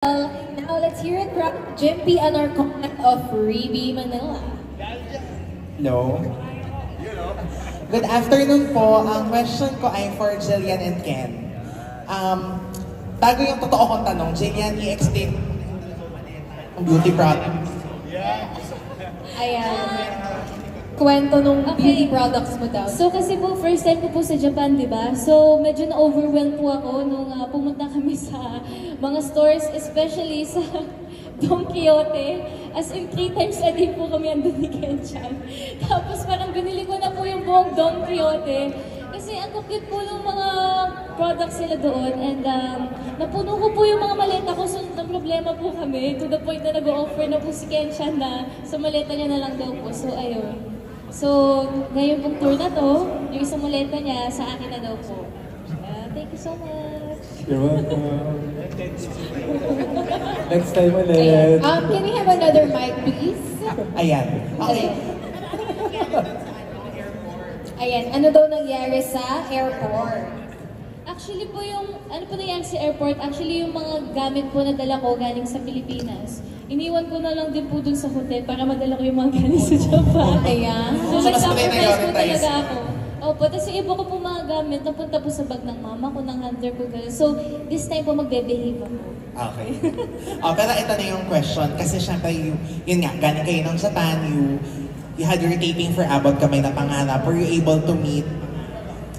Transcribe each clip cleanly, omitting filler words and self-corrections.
Now let's hear it from Jimpy and our comment of Freebie Manila. Hello. Good afternoon po. Ang question ko ay for Jillian and Ken. Bago yung totoo kong tanong, Jillian, i-explain ang beauty product. Ayan. Kwento nung beauty products mo daw. So kasi po, first time ko po sa Japan, di ba? So medyo na-overwhelmed po ako nung pumunta kami sa mga stores, especially sa Don Quixote. As in, 3 times a day po kami andun ni Kenchan. Tapos parang binili ko na po yung buong Don Quixote. Kasi ang cute po ng mga products nila doon. And napuno ko po yung mga maleta ko. So ang problema po kami. To the point na nag-offer na po si Kenchan na sa maleta niya na lang daw po. So ayun. So, ngayon pong tour na to, yung isang maleta niya sa akin na daw po. Thank you so much. You're welcome. Next time ulit. Can we have another mic, please? Ayan. Okay. Ayan. Ano daw nangyari sa airport? Actually po yung, ano po nangyari sa airport, actually yung mga gamit po na dala ko galing sa Pilipinas. Iniwan ko na lang din po dun sa hotel para madala ko yung mga galing sa Japan. Ayan. So nag-sacrifice po prioritize. talaga ako. Opo, tapos yung iba ko po mga gamit, napunta po sa bag ng mama ko, ng hunter ko. So, this time po magbe-behave ako. Okay. Pero ito na yung question. Kasi syempre, yun nga, galing kayo ng Japan, you had your taping for Abot Kamay na Pangarap. Were you able to meet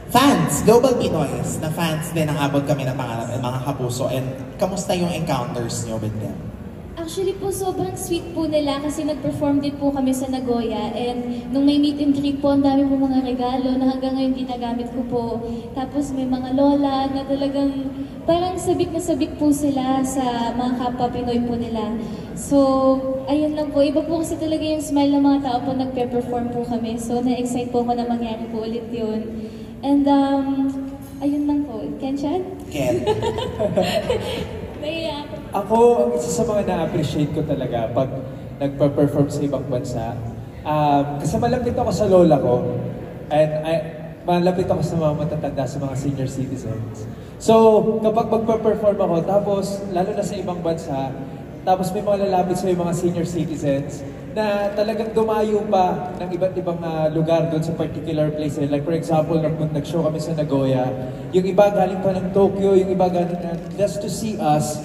fans, global Pinoys, na fans din ng Abot Kami na Pangarap at mga kapuso? And kamusta yung encounters nyo with them? Actually po, sobrang sweet po nila kasi nag-perform din po kami sa Nagoya. And nung may meet and greet po, ang dami po mga regalo na hanggang ngayon ginagamit ko po. Tapos may mga lola na talagang parang sabik na sabik po sila sa mga kapwa Pinoy po nila. So, ayun lang po. Iba po kasi talaga yung smile ng mga tao po nagpe-perform po kami. So, na-excite po ako na mangyari po ulit yun. And, ayun lang po. Kenchan? Ken? Naiya ako. Ako, ang isa sa mga na-appreciate ko talaga pag nagpa-perform sa ibang bansa, kasi malapit ako sa lola ko, and malapit ako sa mga matatanda, sa mga senior citizens. So, kapag magpa-perform ako, tapos, lalo na sa ibang bansa, tapos may mga lalapit sa mga senior citizens, na talagang dumayo pa ng iba't ibang lugar doon sa particular place. Like for example, nag-show kami sa Nagoya, yung iba galing pa ng Tokyo, yung iba galing just to see us,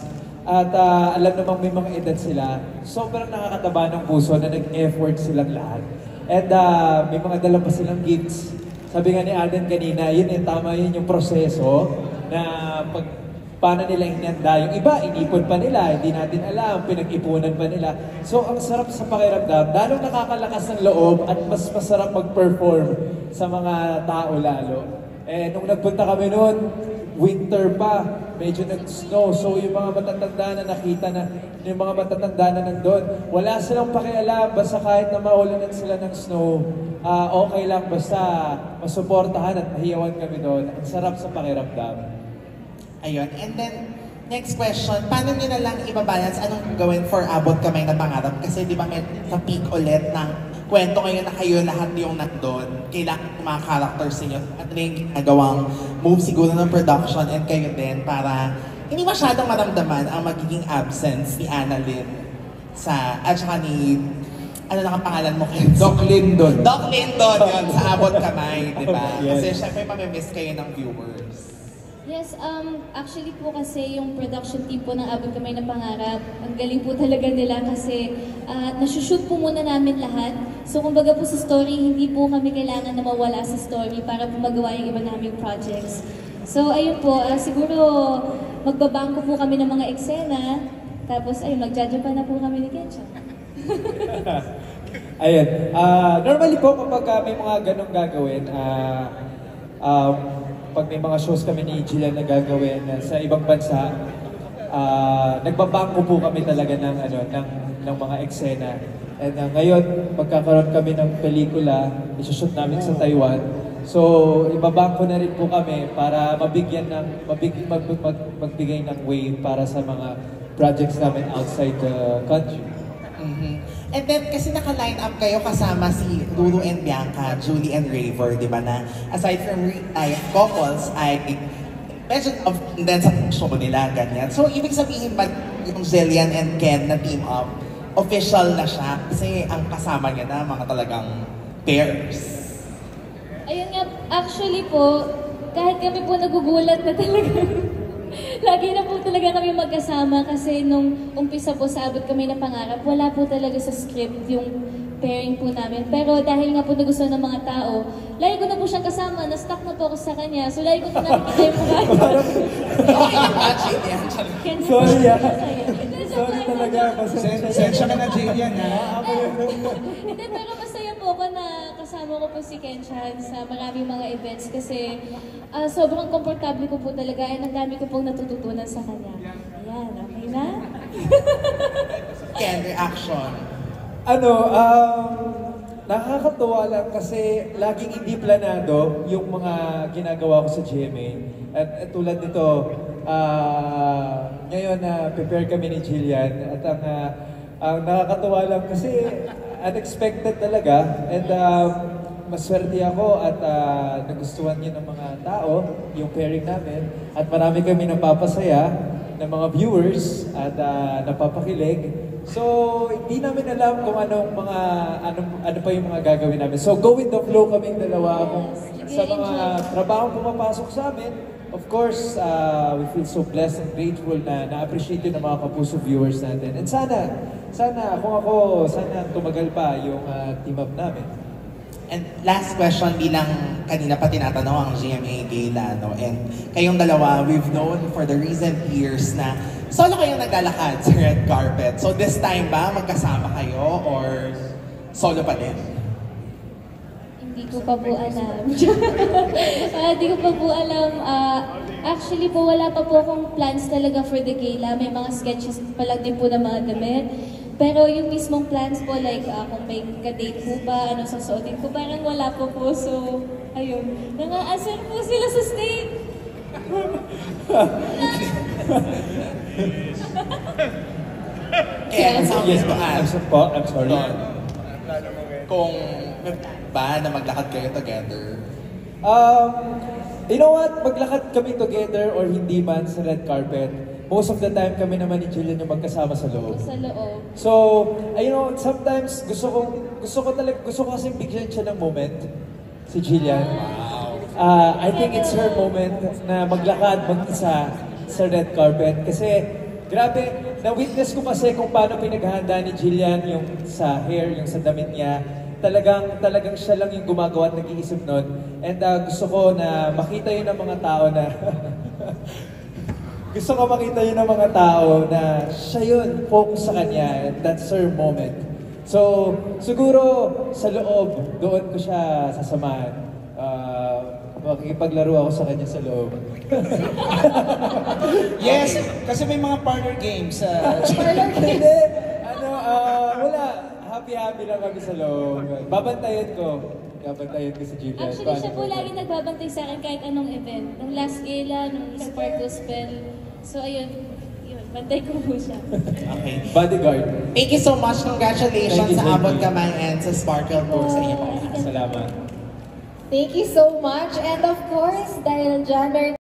at alam namang may mga edad sila, sobrang nakakataba ng puso na nag-effort silang lahat. And may mga dala pa silang gifts. Sabi nga ni Alden kanina, yun tama yun yung proseso na paano nila inanda. Yung iba, inipon pa nila, hindi natin alam, pinag-ipunan pa nila. So, ang sarap sa pakiramdam, lalong nakakalakas ng loob at mas masarap mag-perform sa mga tao lalo. Eh, nung nagpunta kami noon, winter pa, medyo nag-snow. So, yung mga matatanda na nakita na, yung mga matatanda na nandun, wala silang pakialam, basta kahit na maulanan sila ng snow, okay lang, basta masuportahan at mahiyawan kami doon. Ang sarap sa pakiramdam. Ayun. And then, next question, paano nyo na lang ibabalance anong gawin for Abot Kamay na Pangarap? Kasi di ba may sa peak ulit ng kwento ngayon na kayo lahat yung nandun. Kailangan yung mga characters ninyo at rin ginagawang move siguro ng production and kayo din para hindi masyadong maramdaman ang magiging absence ni Annalyn at saka ni ano na ang pangalan mo kayo? Doc Lindon. Doc Lindon yun sa Abot Kamay, di ba? Yes. Kasi syempre mamimiss kayo ng viewers. Yes, actually po kasi yung production team po ng Abot Kamay na Pangarap, ang galing po talaga nila kasi nasushoot po muna namin lahat. So kumbaga po sa story, hindi po kami kailangan na mawala sa story para po magawa yung iba naming projects. So ayun po, siguro magbabangko po kami ng mga eksena, tapos ayun, magja-Japan na po kami ni Kensha. Ayun, normally po kapag may mga ganong gagawin, pag may mga shows kami ni Jillian na gagawin sa ibang bansa, nagbabangko po kami talaga ng mga eksena. And ngayon, magkakaroon kami ng pelikula, isushoot namin sa Taiwan. So, ibabangko na rin po kami para magbigay ng way para sa mga projects namin outside the country. And then, kasi naka-line up kayo kasama si Lulu and Bianca, Julie and Raver, di ba na? Aside from real-life couples, ay medyo of din sa show nila, ganyan. So, ibig sabihin ba, yung Jillian and Ken na team up, official na siya kasi ang kasama niya na mga talagang pairs. Ayun nga, actually po, kahit kami po nagugulat na talaga. Lagi na po talaga kami magkasama kasi nung umpisa po sa Abot Kami ng Pangarap, wala po talaga sa script yung pairing po namin. Pero dahil nga po nagustuhan ng mga tao, lagi ko na po siyang kasama, na-stuck na po ako sa kanya. So lagi ko na nakikita yung mukha niya. Okay, imagine yan. Sorry, Sorry talaga. Sensya ka na, Jillian, ha? Hindi, pero masaya po ako na kasama ko po si Kenchan sa maraming mga events kasi sobrang komportable ko po talaga and ang dami ko pong natututunan sa kanya. Ayan, okay na? Ken, reaction. Nakakatuwa lang kasi laging hindi planado yung mga ginagawa ko sa GMA. At tulad nito, ngayon prepare kami ni Jillian at ang nakakatuwa lang kasi unexpected talaga and maswerte ako at nagustuhan niyo ng mga tao yung pairing namin at marami kami napapasaya ng mga viewers at napapakilig. So, hindi namin alam kung ano pa yung mga gagawin namin. So, go with the flow kaming dalawa kung sa mga trabaho pumapasok sa amin. Of course, we feel so blessed and grateful na na-appreciate yun ng mga kapuso viewers natin. And sana tumagal pa yung team up namin. And last question, bilang kanina pa tinatanong ang GMA Gala, no? And kayong dalawa, we've known for the recent years na solo kayong naglalakad sa red carpet. So this time ba, magkasama kayo or solo pa din? Hindi ko pa po alam. Hindi ko pa po alam. Actually po, wala pa po akong plans talaga for the gala. May mga sketches pa lang din po ng mga damit. Pero yung mismong plans po, like kung may ka-date po ba, ano sasuotin ko, parang wala po po. So, ayun. Nang-aasar po sila sa stage. Ken, sa Yes, gusto I'm sorry. Kung ba na maglakad kayo together? You know what? Maglakad kami together or hindi man sa red carpet. Most of the time kami naman ni Jillian yung magkasama sa loob. Sa loob. So, you know, sometimes gusto ko kasi bigyan siya ng moment, si Jillian. I think it's her moment na maglakad mag-isa sa red carpet. Kasi, grabe, na-witness ko kasi kung paano pinaghahanda ni Jillian yung sa hair, yung sa damit niya. Talagang siya lang yung gumagawa at nag-iisip nun. And gusto ko na makita yun ng mga tao na gusto ko makita yun ng mga tao na siya yun, focus sa kanya, and that's her moment. So, siguro sa loob, doon ko siya sasamahan. Makikipaglaro ako sa kanya sa loob. Yes, kasi may mga parlor games. Hindi, wala. Happy-happy lang kami sa loob. Babantayan ko si Jillian. Actually, siya po lagi nagbabantay sa akin kahit anong event. Nung last gala, nung Spark Gospel. So, ayun, bantay ko po siya. Okay. Bodyguard. Thank you so much. Congratulations Thank you, sa Abot thank you. Kamay and sa Sparkle Tour sa inyo po. Salamat. Thank you so much. And of course, dahil dyan, meron